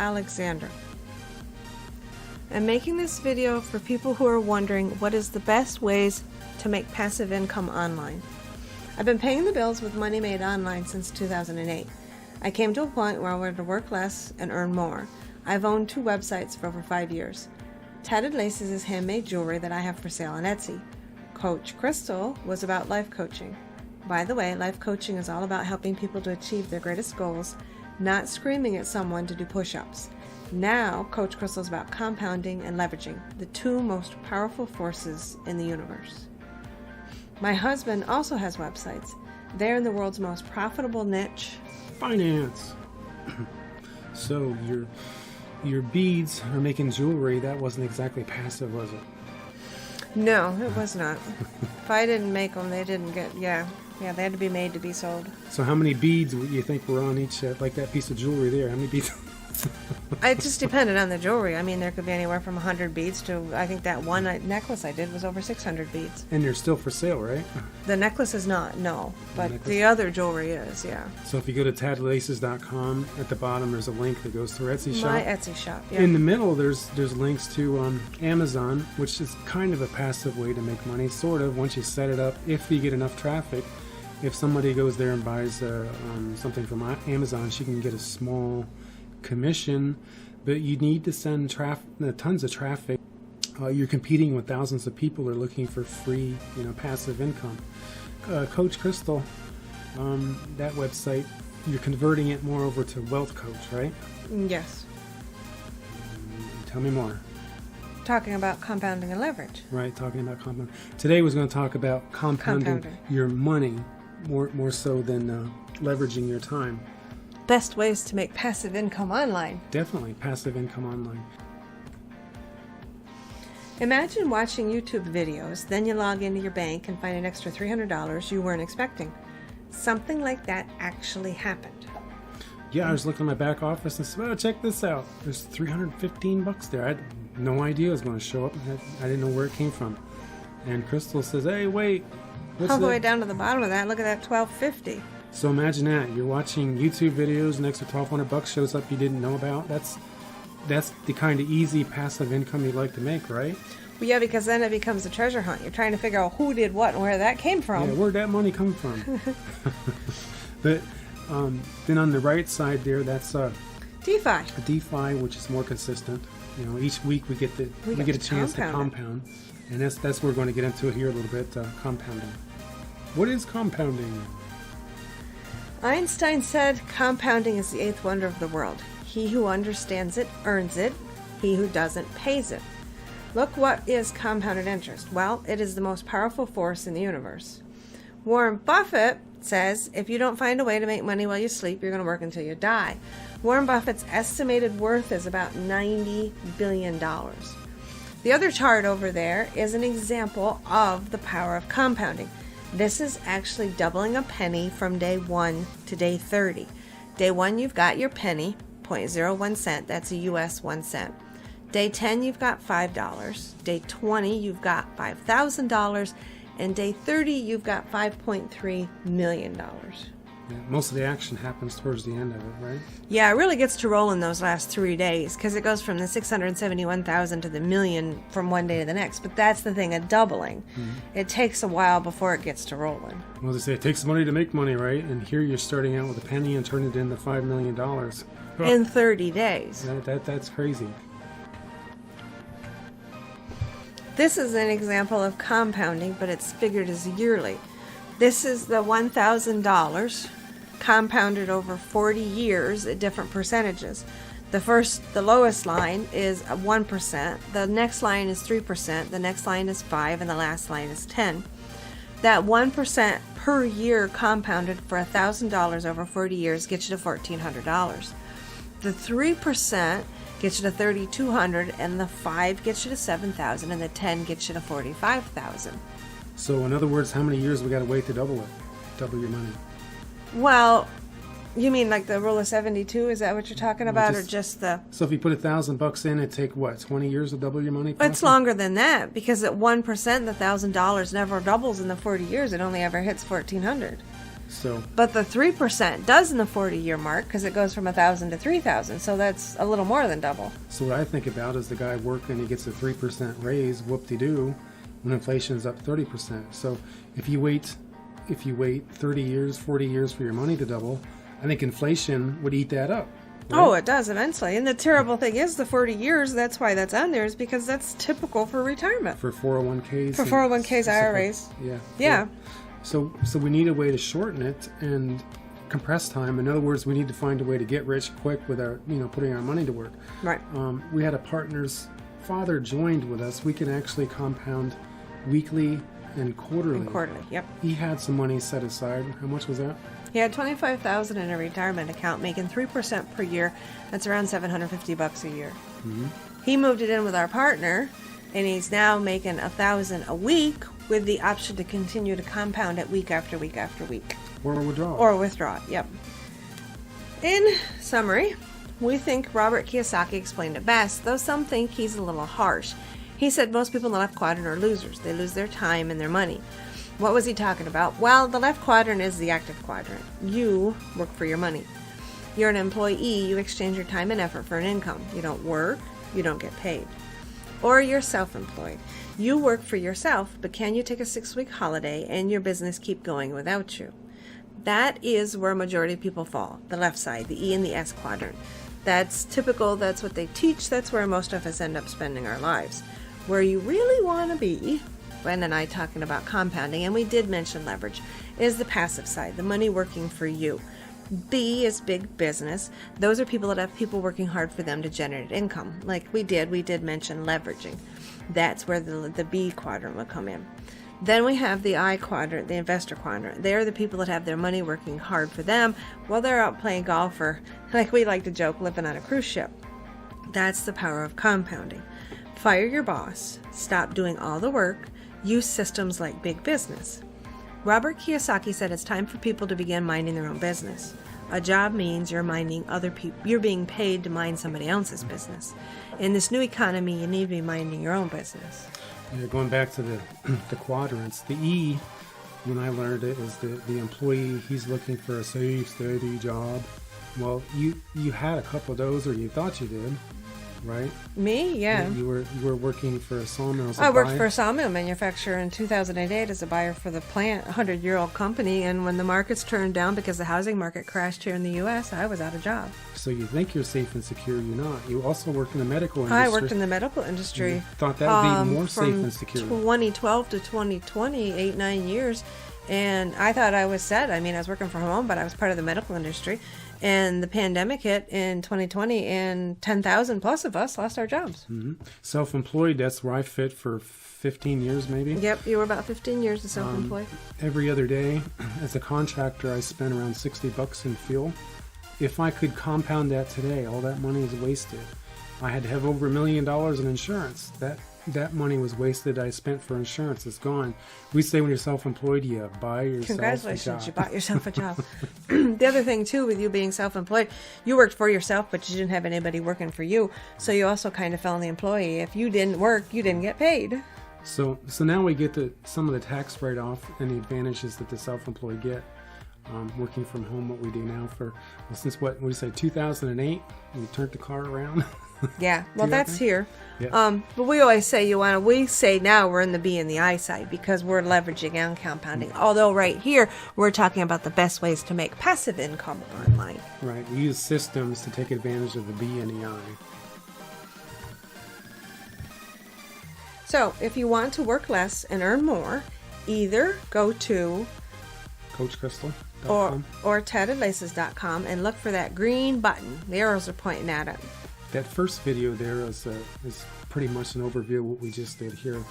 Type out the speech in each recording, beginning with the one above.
Alexander. I'm making this video for people who are wondering what is the best ways to make passive income online. I've been paying the bills with money made online since 2008. I came to a point where I wanted to work less and earn more. I've owned 2 websites for over 5 years. Tatted Laces is handmade jewelry that I have for sale on Etsy. Coach Crystal was about life coaching. By the way, life coaching is all about helping people to achieve their greatest goals, not screaming at someone to do push-ups. Now, Coach Crystal is about compounding and leveraging, the 2 most powerful forces in the universe. My husband also has websites. They're in the world's most profitable niche. Finance. So your beads are making jewelry. That wasn't exactly passive, was it? No, it was not. If I didn't make them, they didn't get, yeah, they had to be made to be sold. So how many beads do you think were on each, like that piece of jewelry there? How many beads? It just depended on the jewelry. I mean, there could be anywhere from 100 beads to, I think that one necklace I did was over 600 beads. And they're still for sale, right? The necklace is not, no. But the other jewelry is, yeah. So if you go to taddlaces.com, at the bottom there's a link that goes to Etsy shop. My Etsy shop, yeah. In the middle there's links to Amazon, which is kind of a passive way to make money, sort of, once you set it up, if you get enough traffic. If somebody goes there and buys something from Amazon, she can get a small commission, but you need to send tons of traffic. You're competing with thousands of people who are looking for free, passive income. Coach Crystal, that website, you're converting it more over to Wealth Coach, right? Yes. Tell me more. Talking about compounding and leverage. Right, talking about compounding. Today we're going to talk about compounding your money more so than leveraging your time. Best ways to make passive income online. Definitely, passive income online. Imagine watching YouTube videos, then you log into your bank and find an extra $300 you weren't expecting. Something like that actually happened. Yeah, I was looking at my back office and said, "Oh, check this out. There's $315 there. I had no idea it was going to show up. I didn't know where it came from." And Crystal says, "Hey, wait. All the way down to the bottom of that, look at that $1,250. So imagine that. You're watching YouTube videos, an extra $1,200 shows up you didn't know about. That's the kind of easy passive income you'd like to make, right? Well, yeah, because then it becomes a treasure hunt. You're trying to figure out who did what and where that came from. Yeah, where'd that money come from? But then on the right side there, that's DeFi. A DeFi, which is more consistent. Each week we get a chance to compound, and that's what we're going to get into it here a little bit. Compounding. What is compounding? Einstein said, "Compounding is the 8th wonder of the world. He who understands it earns it. He who doesn't pays it." Look, what is compounded interest? Well, it is the most powerful force in the universe. Warren Buffett says, if you don't find a way to make money while you sleep, you're going to work until you die. Warren Buffett's estimated worth is about $90 billion. The other chart over there is an example of the power of compounding. This is actually doubling a penny from day 1 to day 30. Day 1, you've got your penny, 0.01 cent. That's a US 1 cent. Day 10, you've got $5. Day 20, you've got $5,000. And day 30, you've got $5.3 million. Yeah, most of the action happens towards the end of it, right? Yeah, it really gets to roll in those last 3 days because it goes from the 671,000 to the million from one day to the next. But that's the thing, a doubling. Mm-hmm. It takes a while before it gets to rolling. Well, they say it takes money to make money, right? And here you're starting out with a penny and turning it into $5 million. In 30 days. That's crazy. This is an example of compounding, but it's figured as yearly. This is the $1,000 compounded over 40 years at different percentages. The lowest line is 1%, the next line is 3%, the next line is 5%, and the last line is 10%. That 1% per year compounded for $1,000 over 40 years gets you to $1,400. The 3% gets you to $3,200, and the 5 gets you to $7,000, and the 10 gets you to $45,000. So in other words, how many years we got to wait to double your money? Well, you mean like the rule of 72? Is that what you're talking about, or just the? So if you put $1,000 in, it take what, 20 years to double your money? Possibly? It's longer than that, because at 1%, the $1,000 never doubles in the 40 years. It only ever hits $1,400. So, But the 3% does in the 40-year mark because it goes from 1,000 to 3,000. So that's a little more than double. so what I think about is the guy working, he gets a 3% raise, whoop-de-doo, when inflation's up 30%. So if you wait 30 years, 40 years for your money to double, I think inflation would eat that up. Right? Oh, it does eventually. And the terrible thing is the 40 years, that's why that's on there, is because that's typical for retirement. For 401ks. For 401ks, IRAs. Yeah. Yeah. So we need a way to shorten it and compress time. In other words, we need to find a way to get rich quick with our, putting our money to work. Right. We had a partner's father joined with us. We can actually compound weekly and quarterly. Yep. He had some money set aside. How much was that? He had $25,000 in a retirement account, making 3% per year. That's around $750 a year. Mm-hmm. He moved it in with our partner, and he's now making $1,000 a week with the option to continue to compound it week after week after week. Or withdraw. Or withdraw it, yep. In summary, we think Robert Kiyosaki explained it best, though some think he's a little harsh. He said most people in the left quadrant are losers. They lose their time and their money. What was he talking about? Well, the left quadrant is the active quadrant. You work for your money. You're an employee. You exchange your time and effort for an income. You don't work. You don't get paid. Or you're self-employed. You work for yourself, but can you take a 6-week holiday and your business keep going without you? That is where a majority of people fall, the left side, the E and the S quadrant. That's typical. That's what they teach. That's where most of us end up spending our lives. Where you really want to be, Glenn and I talking about compounding, and we did mention leverage, is the passive side, the money working for you. B is big business. Those are people that have people working hard for them to generate income. Like we did mention leveraging. That's where the B quadrant will come in. Then we have the I quadrant, the investor quadrant. They're the people that have their money working hard for them while they're out playing golf or, like we like to joke, living on a cruise ship. That's the power of compounding. Fire your boss. Stop doing all the work. Use systems like big business. Robert Kiyosaki said it's time for people to begin minding their own business. A job means you're minding other people. You're being paid to mind somebody else's business. In this new economy, you need to be minding your own business. Yeah, going back to the quadrants, the E, when I learned it, is the employee. He's looking for a safe, steady job. Well, you had a couple of those, or you thought you did, right? Me? Yeah. You were working for a sawmill. I worked for a sawmill manufacturer in 2008 as a buyer for the plant, a 100-year-old company, and when the markets turned down because the housing market crashed here in the U.S., I was out of job. So you think you're safe and secure, you're not. You also work in the medical industry. I worked in the medical industry. You thought that would be more safe and secure. From 2012 to 2020, 8-9 years, and I thought I was set. I mean, I was working from home, but I was part of the medical industry. And the pandemic hit in 2020, and 10,000 plus of us lost our jobs. Mm-hmm. Self-employed, that's where I fit for 15 years maybe. Yep, you were about 15 years as self-employed. Every other day, as a contractor, I spent around $60 in fuel. If I could compound that today, all that money is wasted. I had to have over $1 million in insurance. That money was wasted. I spent for insurance. It's gone. We say when you're self-employed, you buy yourself Congratulations, a job. you bought yourself a job. The other thing, too, with you being self-employed, you worked for yourself, but you didn't have anybody working for you. So you also kind of fell on the employee. If you didn't work, you didn't get paid. So now we get some of the tax write-off and the advantages that the self-employed get. Working from home, what we do now since what do you say, 2008, we turned the car around. Yeah, well, that's here. Yeah. But we always say we say now we're in the B and the I side because we're leveraging and compounding. Although right here we're talking about the best ways to make passive income online. Right. We use systems to take advantage of the B and the I. So if you want to work less and earn more, either go to CoachCrystal.com or tedandlaces.com and look for that green button. The arrows are pointing at it. That first video there is pretty much an overview of what we just did here.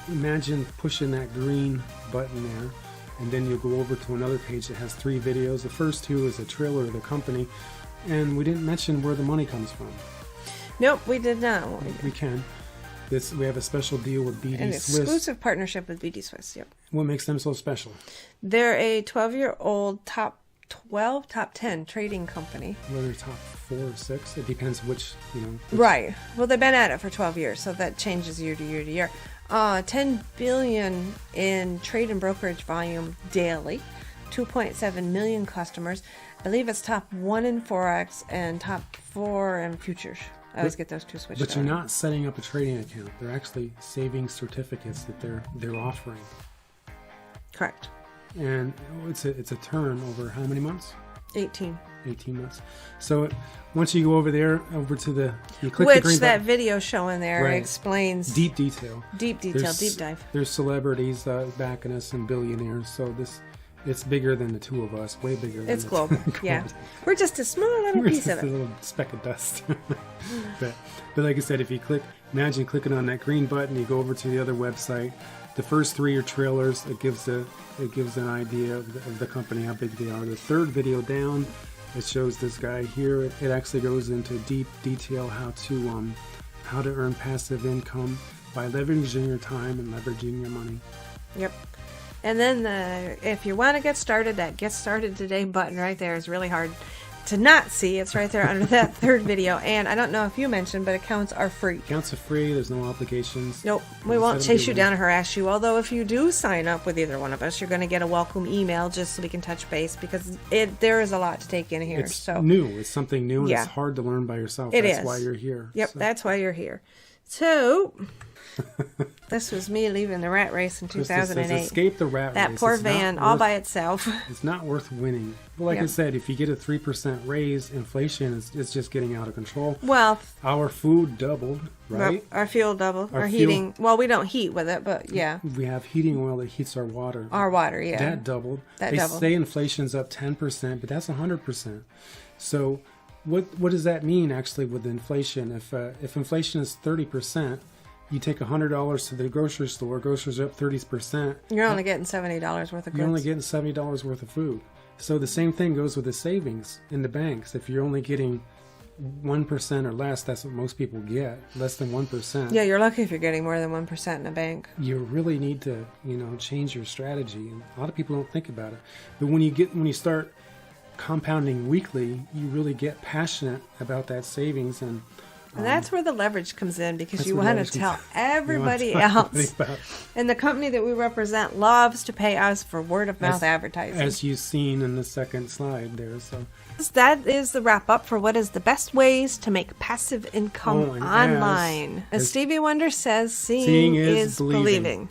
Imagine pushing that green button there, and then you'll go over to another page that has 3 videos. The first 2 is a trailer of the company, and we didn't mention where the money comes from. Nope, we did not. We can. We have a special deal with BD An Swiss. exclusive partnership with BD Swiss, yep. What makes them so special? They're a 12-year-old top 10 trading company. Whether top 4 or 6, it depends which. Right. Well, they've been at it for 12 years, so that changes year to year to year. $10 billion in trade and brokerage volume daily. 2.7 million customers. I believe it's top 1 in Forex and top 4 in futures. I always get those two switched But up. you're not setting up a trading account. They're actually savings certificates that they're offering. Correct. And it's a term over how many months? 18. 18 months. So once you go over there, over to you click Which the green that button. video showing there Right. explains Deep detail. deep dive. There's celebrities backing us and billionaires. So it's bigger than the two of us. Way bigger. Than It's the global. two. Yeah, we're just a small little We're piece just of a it. little speck of dust. but like I said, if you imagine clicking on that green button, you go over to the other website. The first 3 are trailers. It gives an idea of the company, how big they are. The third video down, it shows this guy here. It actually goes into deep detail how to earn passive income by leveraging your time and leveraging your money. Yep. And then if you want to get started, that Get Started Today button right there is really hard to not see. It's right there under that third video. And I don't know if you mentioned, but accounts are free. Accounts are free. There's no obligations. Nope. We won't chase you down and harass you. Although if you do sign up with either one of us, you're going to get a welcome email just so we can touch base, because there is a lot to take in here. It's new. It's something new, and Yeah. it's hard to learn by yourself. It That's is. why you're here. Yep, So, that's why you're here. So, this was me leaving the rat race in just says 2008. escape the rat That race. poor It's not van all worth- by itself. It's not worth winning. But like Yeah. I said, if you get a 3% raise, inflation is just getting out of control. Well, Our food doubled, right? our fuel doubled. Our Our fuel- heating. Well, we don't heat with it, but yeah. We have heating oil that heats our water. Our water, yeah. That doubled. That they doubled. say inflation's up 10%, but that's 100%. So what does that mean actually with inflation? If inflation is 30%, you take $100 to the grocery store, groceries are up 30%. You're only getting $70 worth of goods. You're only getting $70 worth of food. So the same thing goes with the savings in the banks. If you're only getting 1% or less, that's what most people get, less than 1%. Yeah, you're lucky if you're getting more than 1% in a bank. You really need to, change your strategy. And a lot of people don't think about it. But when you start compounding weekly, you really get passionate about that savings, and that's where the leverage comes in, because that's you where want leverage to comes tell in. You everybody wanna tell else. everybody about- And the company that we represent loves to pay us for word of mouth As- advertising. As you've seen in the second slide there. So That is the wrap up for what is the best ways to make passive income Oh, and online. As as Stevie Wonder says, seeing is believing.